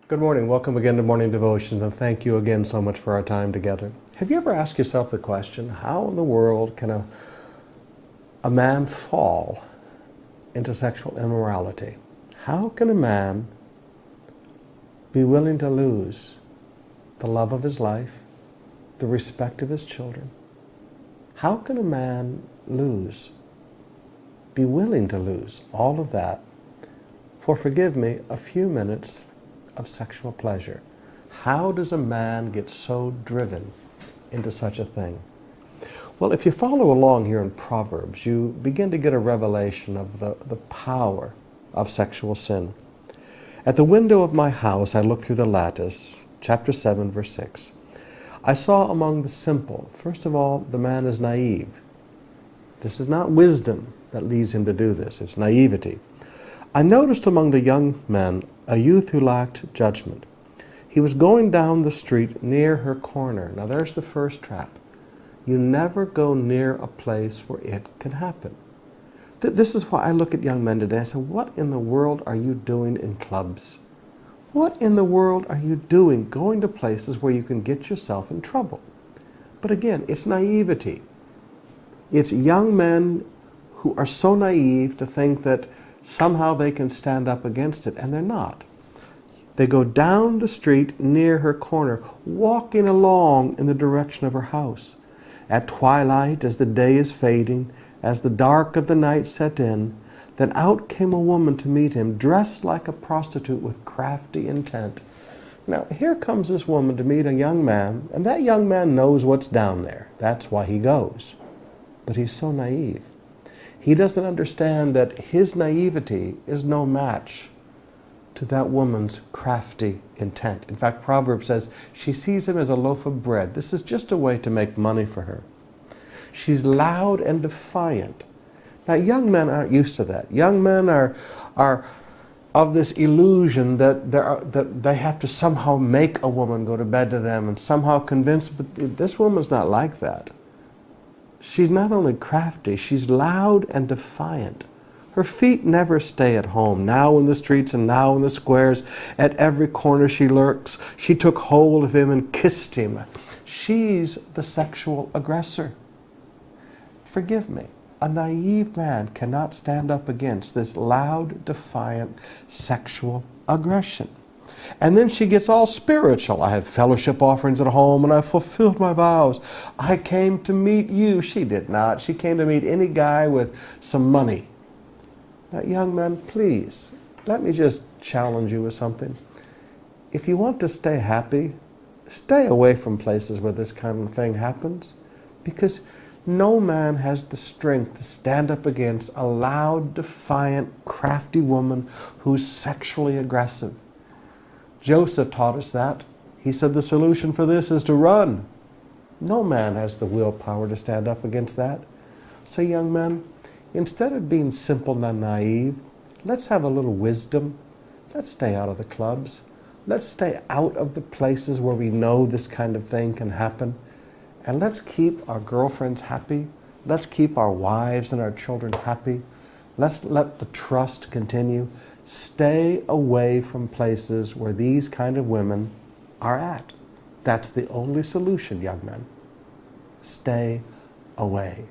Good morning. Welcome again to Morning Devotions, and thank you again so much for our time together. Have you ever asked yourself the question, how in the world can a man fall into sexual immorality? How can a man be willing to lose the love of his life, the respect of his children? How can a man be willing to lose all of that for, forgive me, a few minutes of sexual pleasure? How does a man get so driven into such a thing? Well, if you follow along here in Proverbs, you begin to get a revelation of the power of sexual sin. At the window of my house I looked through the lattice, chapter 7, verse 6. I saw among the simple, first of all, the man is naive. This is not wisdom that leads him to do this, it's naivety. I noticed among the young men a youth who lacked judgment. He was going down the street near her corner. Now there's the first trap. You never go near a place where it can happen. This is why I look at young men today and say, what in the world are you doing in clubs? What in the world are you doing going to places where you can get yourself in trouble? But again, it's naivety. It's young men who are so naive to think that somehow they can stand up against it, and they're not. They go down the street near her corner, walking along in the direction of her house. At twilight, as the day is fading, as the dark of the night set in, then out came a woman to meet him, dressed like a prostitute with crafty intent. Now, here comes this woman to meet a young man, and that young man knows what's down there. That's why he goes. But he's so naive. He doesn't understand that his naivety is no match to that woman's crafty intent. In fact, Proverbs says she sees him as a loaf of bread. This is just a way to make money for her. She's loud and defiant. Now, young men aren't used to that. Young men are of this illusion that they have to somehow make a woman go to bed to them and somehow convince, but this woman's not like that. She's not only crafty, she's loud and defiant. Her feet never stay at home. Now in the streets and now in the squares, at every corner she lurks. She took hold of him and kissed him. She's the sexual aggressor. Forgive me, a naive man cannot stand up against this loud, defiant sexual aggression. And then she gets all spiritual. I have fellowship offerings at home and I've fulfilled my vows. I came to meet you. She did not. She came to meet any guy with some money. Now, young men, please, let me just challenge you with something. If you want to stay happy, stay away from places where this kind of thing happens, because no man has the strength to stand up against a loud, defiant, crafty woman who's sexually aggressive. Joseph taught us that. He said the solution for this is to run. No man has the willpower to stand up against that. So young men, instead of being simple and naive, let's have a little wisdom. Let's stay out of the clubs. Let's stay out of the places where we know this kind of thing can happen. And let's keep our girlfriends happy. Let's keep our wives and our children happy. Let's let the trust continue. Stay away from places where these kind of women are at. That's the only solution, young men. Stay away.